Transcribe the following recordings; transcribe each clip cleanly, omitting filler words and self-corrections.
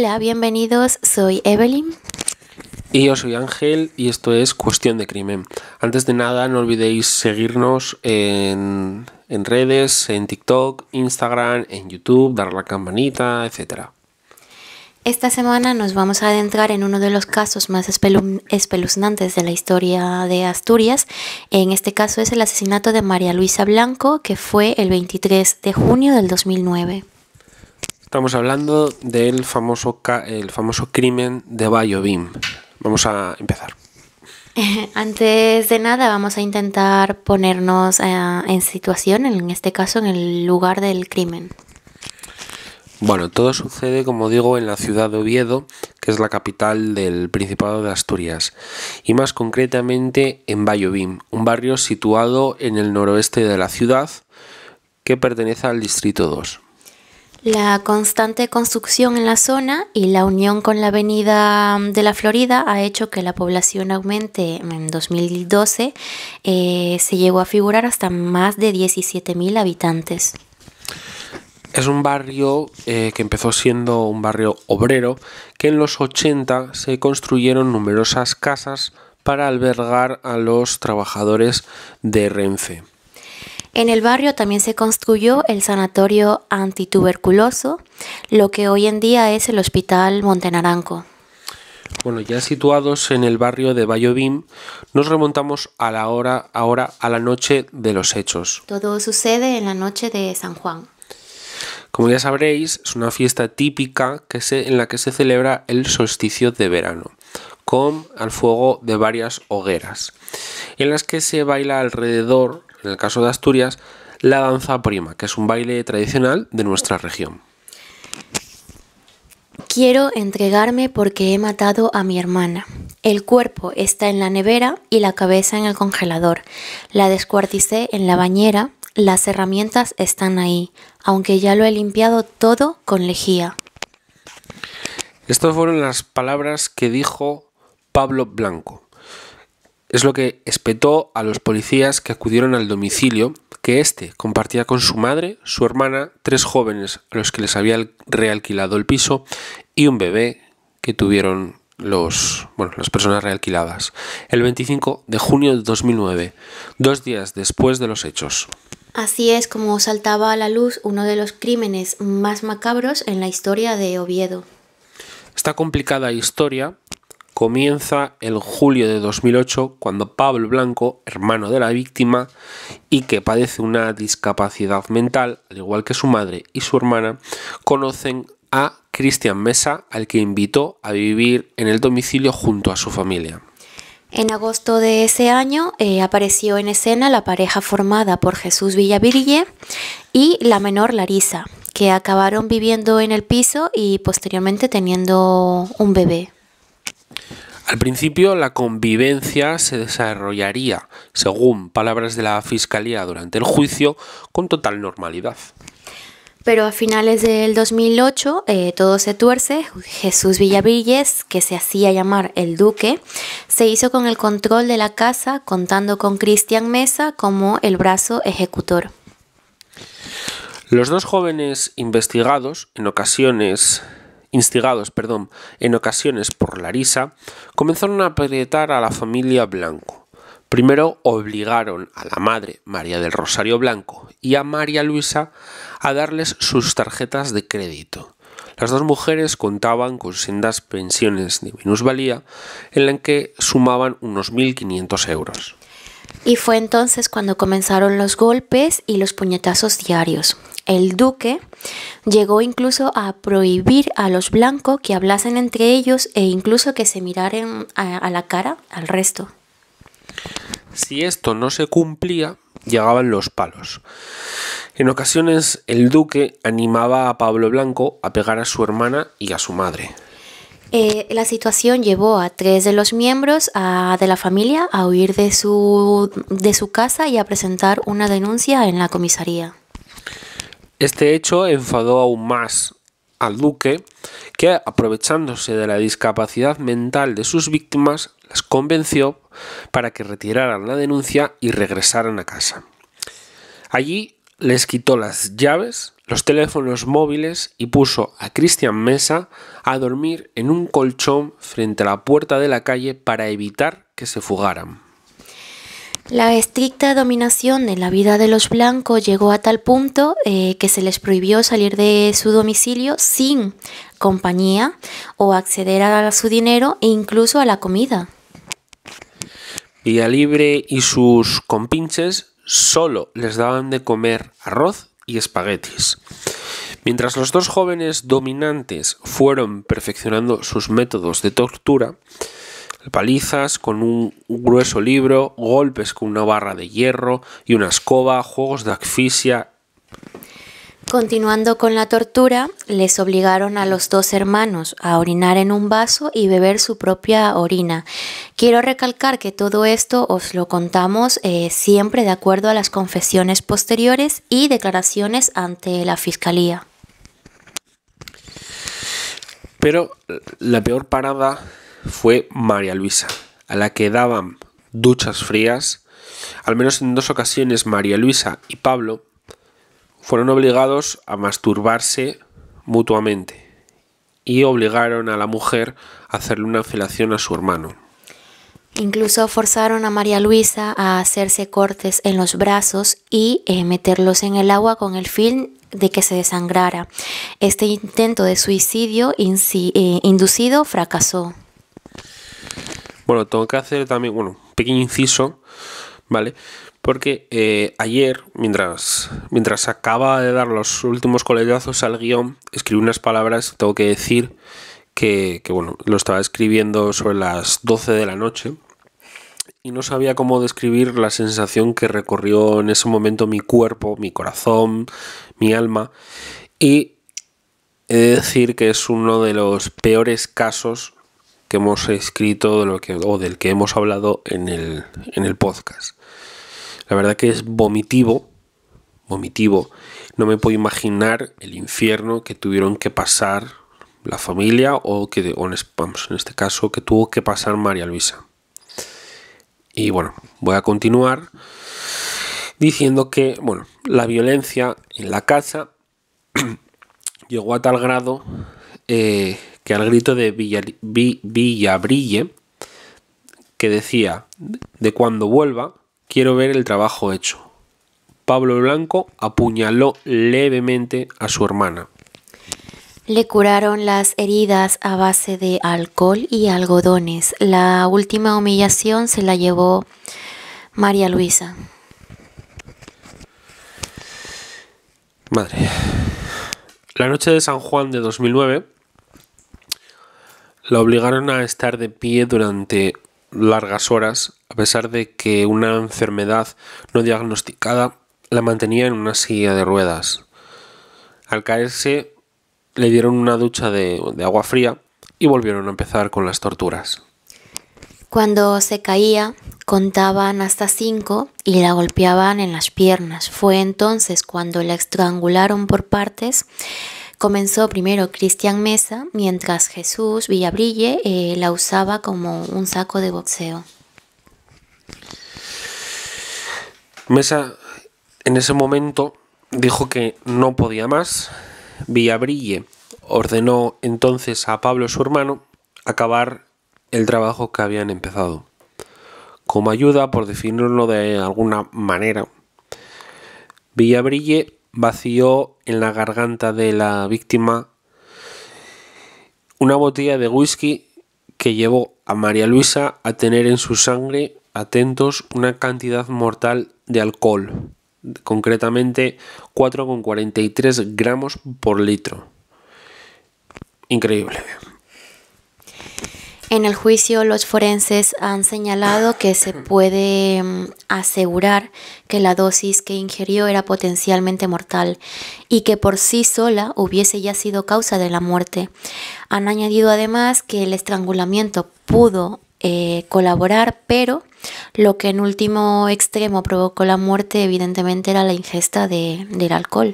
Hola, bienvenidos, soy Evelyn. Y yo soy Ángel y esto es Cuestión de Crimen. Antes de nada, no olvidéis seguirnos en redes, en TikTok, Instagram, en YouTube, dar la campanita, etc. Esta semana nos vamos a adentrar en uno de los casos más espeluznantes de la historia de Asturias. En este caso es el asesinato de María Luisa Blanco, que fue el 23 de junio del 2009. Estamos hablando del famoso crimen de Vallobim. Vamos a empezar. Antes de nada vamos a intentar ponernos en situación, en este caso en el lugar del crimen. Bueno, todo sucede, como digo, en la ciudad de Oviedo, que es la capital del Principado de Asturias, y más concretamente en Vallobim, un barrio situado en el noroeste de la ciudad que pertenece al Distrito 2. La constante construcción en la zona y la unión con la Avenida de la Florida ha hecho que la población aumente. En 2012 se llegó a figurar hasta más de 17.000 habitantes. Es un barrio que empezó siendo un barrio obrero, que en los 80 se construyeron numerosas casas para albergar a los trabajadores de Renfe. En el barrio también se construyó el sanatorio antituberculoso, lo que hoy en día es el Hospital Montenaranco. Bueno, ya situados en el barrio de Vallobim, nos remontamos a la noche de los hechos. Todo sucede en la noche de San Juan. Como ya sabréis, es una fiesta típica en la que se celebra el solsticio de verano, con al fuego de varias hogueras, en las que se baila alrededor, en el caso de Asturias, la danza prima, que es un baile tradicional de nuestra región. Quiero entregarme porque he matado a mi hermana. El cuerpo está en la nevera y la cabeza en el congelador. La descuarticé en la bañera. Las herramientas están ahí, aunque ya lo he limpiado todo con lejía. Estas fueron las palabras que dijo Pablo Blanco. Es lo que espetó a los policías que acudieron al domicilio que éste compartía con su madre, su hermana, 3 jóvenes a los que les había realquilado el piso y un bebé que tuvieron las personas realquiladas. El 25 de junio de 2009, 2 días después de los hechos. Así es como saltaba a la luz uno de los crímenes más macabros en la historia de Oviedo. Esta complicada historia comienza en julio de 2008 cuando Pablo Blanco, hermano de la víctima y que padece una discapacidad mental, al igual que su madre y su hermana, conocen a Cristian Mesa, al que invitó a vivir en el domicilio junto a su familia. En agosto de ese año apareció en escena la pareja formada por Jesús Villavirille y la menor Larisa, que acabaron viviendo en el piso y posteriormente teniendo un bebé. Al principio la convivencia se desarrollaría, según palabras de la Fiscalía durante el juicio, con total normalidad. Pero a finales del 2008 todo se tuerce. Jesús Villavilles, que se hacía llamar el Duque, se hizo con el control de la casa, contando con Cristian Mesa como el brazo ejecutor. Los 2 jóvenes instigados en ocasiones por Larisa, comenzaron a apretar a la familia Blanco. Primero obligaron a la madre, María del Rosario Blanco, y a María Luisa a darles sus tarjetas de crédito. Las 2 mujeres contaban con sendas pensiones de minusvalía en las que sumaban unos 1.500 euros. Y fue entonces cuando comenzaron los golpes y los puñetazos diarios. El Duque llegó incluso a prohibir a los Blanco que hablasen entre ellos e incluso que se miraran a la cara al resto. Si esto no se cumplía, llegaban los palos. En ocasiones el Duque animaba a Pablo Blanco a pegar a su hermana y a su madre. La situación llevó a 3 de los miembros de la familia a huir de su casa y a presentar una denuncia en la comisaría. Este hecho enfadó aún más al Duque, que aprovechándose de la discapacidad mental de sus víctimas, las convenció para que retiraran la denuncia y regresaran a casa. Allí les quitó las llaves, los teléfonos móviles y puso a Cristian Mesa a dormir en un colchón frente a la puerta de la calle para evitar que se fugaran. La estricta dominación de la vida de los blancos llegó a tal punto que se les prohibió salir de su domicilio sin compañía o acceder a su dinero e incluso a la comida. Villalibre y sus compinches solo les daban de comer arroz y espaguetis. Mientras los dos jóvenes dominantes fueron perfeccionando sus métodos de tortura, palizas con un grueso libro, golpes con una barra de hierro y una escoba, juegos de asfixia. Continuando con la tortura, les obligaron a los dos hermanos a orinar en un vaso y beber su propia orina. Quiero recalcar que todo esto os lo contamos siempre de acuerdo a las confesiones posteriores y declaraciones ante la fiscalía. Pero la peor parada fue María Luisa, a la que daban duchas frías. Al menos en 2 ocasiones María Luisa y Pablo fueron obligados a masturbarse mutuamente y obligaron a la mujer a hacerle una felación a su hermano. Incluso forzaron a María Luisa a hacerse cortes en los brazos y meterlos en el agua con el fin de que se desangrara. Este intento de suicidio inducido fracasó. Bueno, tengo que hacer también un pequeño inciso, ¿vale? Porque ayer, mientras acaba de dar los últimos coletazos al guión, escribí unas palabras. Tengo que decir que lo estaba escribiendo sobre las 12 de la noche y no sabía cómo describir la sensación que recorrió en ese momento mi cuerpo, mi corazón, mi alma. Y he de decir que es uno de los peores casos que hemos escrito del que hemos hablado en el podcast. La verdad que es vomitivo. No me puedo imaginar el infierno que tuvieron que pasar la familia en este caso que tuvo que pasar María Luisa. Y bueno, voy a continuar diciendo que la violencia en la casa llegó a tal grado que al grito de Villabrille, que decía: de cuando vuelva quiero ver el trabajo hecho, Pablo Blanco apuñaló levemente a su hermana. Le curaron las heridas a base de alcohol y algodones. La última humillación se la llevó María Luisa. Madre. La noche de San Juan de 2009 la obligaron a estar de pie durante largas horas, a pesar de que una enfermedad no diagnosticada la mantenía en una silla de ruedas. Al caerse, le dieron una ducha de agua fría y volvieron a empezar con las torturas. Cuando se caía, contaban hasta 5 y la golpeaban en las piernas. Fue entonces cuando la estrangularon por partes. Comenzó primero Cristian Mesa, mientras Jesús Villabrille la usaba como un saco de boxeo. Mesa en ese momento dijo que no podía más. Villabrille ordenó entonces a Pablo, su hermano, acabar el trabajo que habían empezado. Como ayuda, por definirlo de alguna manera, Villabrille vació en la garganta de la víctima una botella de whisky que llevó a María Luisa a tener en su sangre, atentos, una cantidad mortal de alcohol, concretamente 4,43 gramos por litro. Increíble. En el juicio, los forenses han señalado que se puede asegurar que la dosis que ingirió era potencialmente mortal y que por sí sola hubiese ya sido causa de la muerte. Han añadido además que el estrangulamiento pudo colaborar, pero lo que en último extremo provocó la muerte evidentemente era la ingesta del alcohol.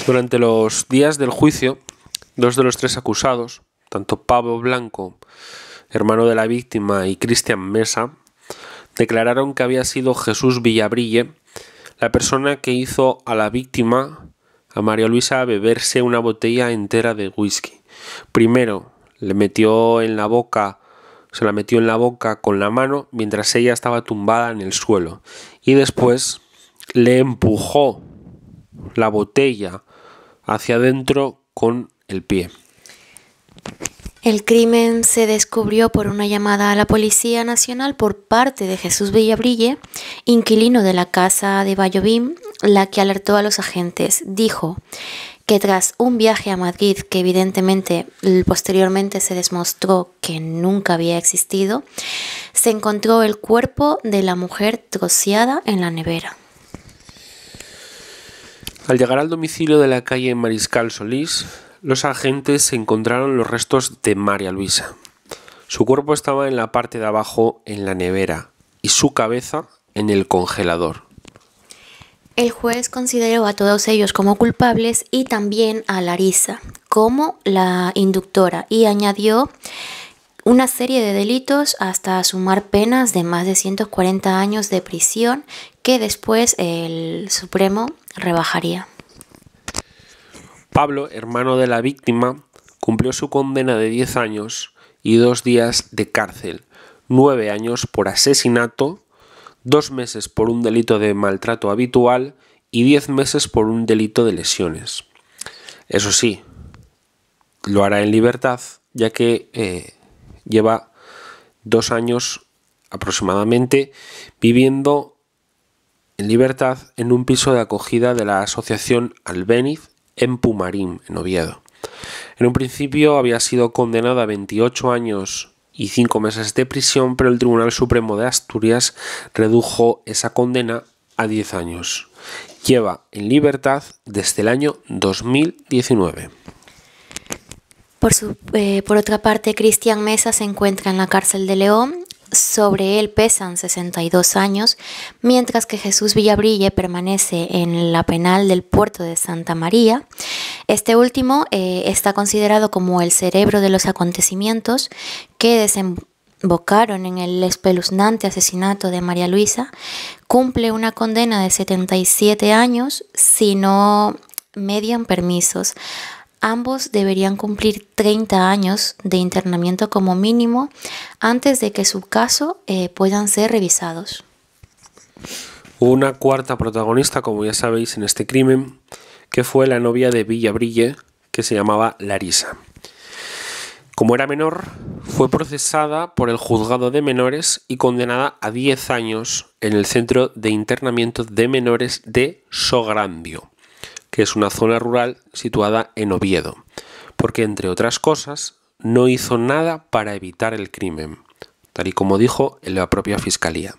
Durante los días del juicio, 2 de los 3 acusados, tanto Pablo Blanco, hermano de la víctima, y Cristian Mesa, declararon que había sido Jesús Villabrille la persona que hizo a la víctima, a María Luisa, beberse una botella entera de whisky. Primero le metió en la boca, se la metió en la boca con la mano mientras ella estaba tumbada en el suelo, y después le empujó la botella hacia adentro con el pie. El crimen se descubrió por una llamada a la Policía Nacional por parte de Jesús Villabrille, inquilino de la casa de Vallobín, la que alertó a los agentes. Dijo que tras un viaje a Madrid, que evidentemente posteriormente se demostró que nunca había existido, se encontró el cuerpo de la mujer troceada en la nevera. Al llegar al domicilio de la calle Mariscal Solís, los agentes encontraron los restos de María Luisa. Su cuerpo estaba en la parte de abajo en la nevera y su cabeza en el congelador. El juez consideró a todos ellos como culpables y también a Larisa como la inductora y añadió una serie de delitos hasta sumar penas de más de 140 años de prisión que después el Supremo rebajaría. Pablo, hermano de la víctima, cumplió su condena de 10 años y 2 días de cárcel, 9 años por asesinato, 2 meses por un delito de maltrato habitual y 10 meses por un delito de lesiones. Eso sí, lo hará en libertad, ya que lleva 2 años aproximadamente viviendo en libertad en un piso de acogida de la asociación Albéniz en Pumarín, en Oviedo. En un principio había sido condenado a 28 años y 5 meses de prisión, pero el Tribunal Supremo de Asturias redujo esa condena a 10 años. Lleva en libertad desde el año 2019. Por otra parte, Cristian Mesa se encuentra en la cárcel de León. Sobre él pesan 62 años, mientras que Jesús Villabrille permanece en la penal del puerto de Santa María. Este último está considerado como el cerebro de los acontecimientos que desembocaron en el espeluznante asesinato de María Luisa. Cumple una condena de 77 años si no median permisos. Ambos deberían cumplir 30 años de internamiento como mínimo antes de que su caso puedan ser revisados. Hubo una cuarta protagonista, como ya sabéis, en este crimen, que fue la novia de Villabrille, que se llamaba Larisa. Como era menor, fue procesada por el juzgado de menores y condenada a 10 años en el centro de internamiento de menores de Sograndio, que es una zona rural situada en Oviedo, porque, entre otras cosas, no hizo nada para evitar el crimen, tal y como dijo en la propia Fiscalía.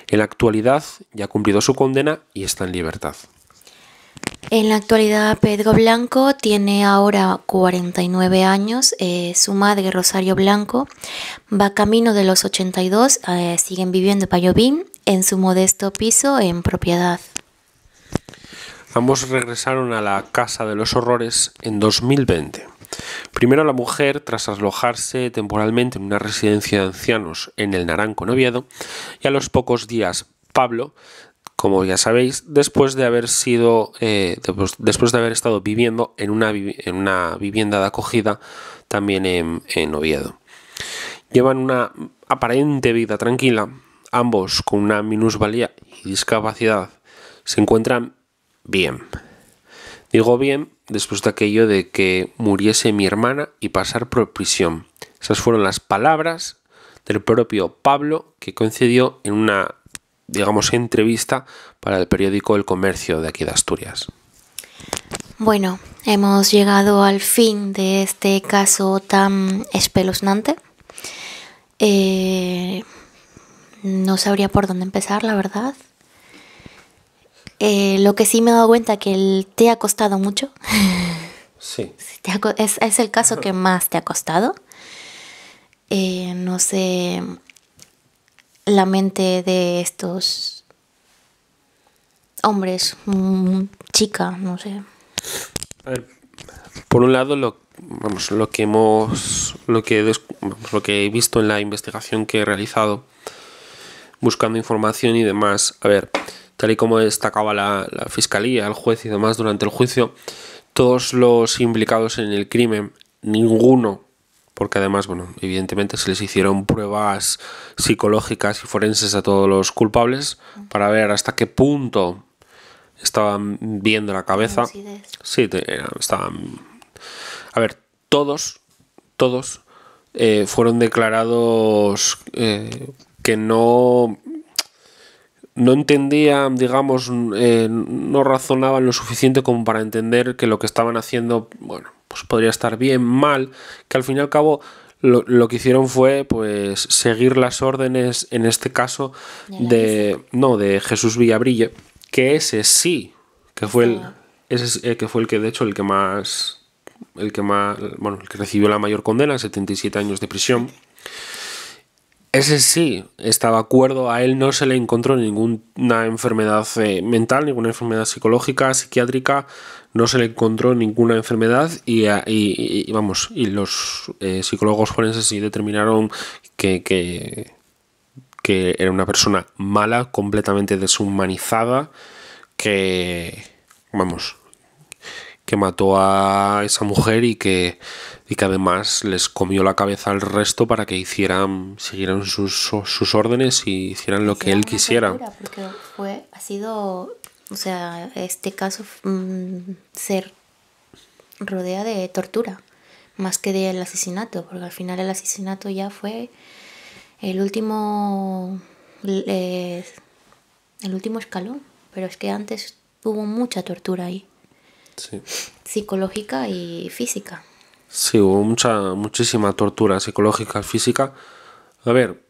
En la actualidad ya ha cumplido su condena y está en libertad. En la actualidad, Pedro Blanco tiene ahora 49 años. Su madre, Rosario Blanco, va camino de los 82, siguen viviendo en Vallobín, en su modesto piso en propiedad. Ambos regresaron a la Casa de los Horrores en 2020. Primero la mujer, tras alojarse temporalmente en una residencia de ancianos en el Naranco, en Oviedo, y a los pocos días Pablo, como ya sabéis, después de haber estado viviendo en una vivienda de acogida también en Oviedo. Llevan una aparente vida tranquila, ambos con una minusvalía y discapacidad se encuentran bien. Digo bien después de aquello de que muriese mi hermana y pasar por prisión. Esas fueron las palabras del propio Pablo, que concedió en una, entrevista para el periódico El Comercio de aquí de Asturias. Bueno, hemos llegado al fin de este caso tan espeluznante. No sabría por dónde empezar, la verdad. Lo que sí me he dado cuenta que te ha costado mucho. Sí. Es el caso que más te ha costado. No sé, la mente de estos hombres, chica, no sé. A ver, por un lado, lo que he visto en la investigación que he realizado, buscando información y demás. A ver, tal y como destacaba la fiscalía, el juez y demás durante el juicio, todos los implicados en el crimen, ninguno, porque además, bueno, evidentemente se les hicieron pruebas psicológicas y forenses a todos los culpables para ver hasta qué punto estaban viendo la cabeza. Sí, estaban... A ver, todos fueron declarados que no entendían, digamos, no razonaban lo suficiente como para entender que lo que estaban haciendo, bueno, pues podría estar bien, mal, que al fin y al cabo lo que hicieron fue pues seguir las órdenes, en este caso, de Jesús Villabrille, que ese sí, que fue el que de hecho el que recibió la mayor condena, 77 años de prisión. Ese sí estaba acuerdo, a él no se le encontró ninguna enfermedad mental, ninguna enfermedad psicológica, psiquiátrica, no se le encontró ninguna enfermedad y los psicólogos forenses sí determinaron que era una persona mala, completamente deshumanizada, que mató a esa mujer y que además les comió la cabeza al resto para que siguieran sus órdenes y hicieran lo que él quisiera. Porque este caso se rodea de tortura más que del asesinato, porque al final el asesinato ya fue el último escalón, pero es que antes hubo mucha tortura ahí. Sí. Psicológica y física. Sí, hubo muchísima tortura psicológica y física. A ver,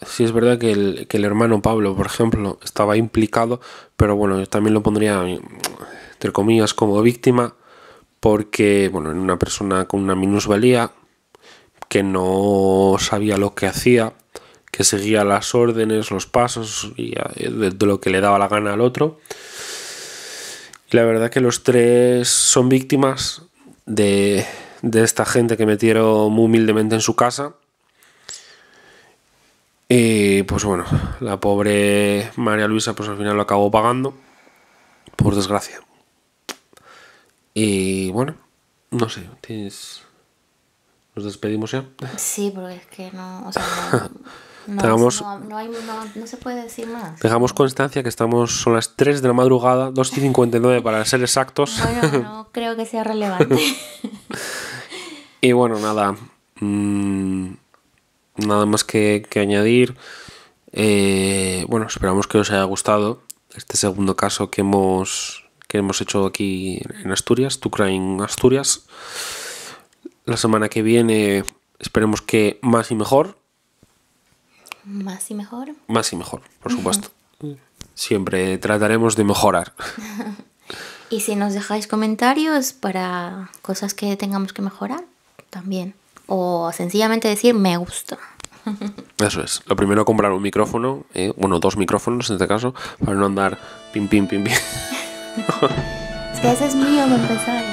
sí es verdad que el hermano Pablo, por ejemplo, estaba implicado, pero bueno, yo también lo pondría, entre comillas, como víctima, porque, bueno, era una persona con una minusvalía, que no sabía lo que hacía, que seguía las órdenes, los pasos y de lo que le daba la gana al otro. Y la verdad que los tres son víctimas de esta gente que metieron muy humildemente en su casa. Y pues bueno, la pobre María Luisa pues al final lo acabó pagando, por desgracia. Y bueno, no sé, ¿nos despedimos ya? Sí, porque es que no se puede decir más. Dejamos constancia que son las 3 de la madrugada, 2:59 para ser exactos. Bueno, no creo que sea relevante. Y bueno, nada más que añadir. Bueno, esperamos que os haya gustado este segundo caso que hemos hecho aquí en Asturias, Tucrain, Asturias. La semana que viene esperemos que más y mejor. ¿Más y mejor? Más y mejor, por supuesto. Siempre trataremos de mejorar. Y si nos dejáis comentarios para cosas que tengamos que mejorar, también. O sencillamente decir me gusta. Eso es. Lo primero, comprar un micrófono, 2 micrófonos en este caso, para no andar pim. Es que ese es mío para empezar.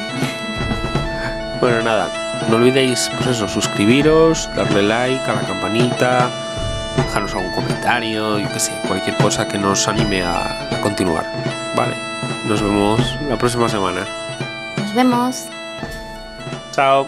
Bueno, nada. No olvidéis, pues eso, suscribiros, darle like a la campanita, dejarnos algún comentario, yo qué sé, cualquier cosa que nos anime a continuar. Vale, nos vemos la próxima semana. Nos vemos. Chao.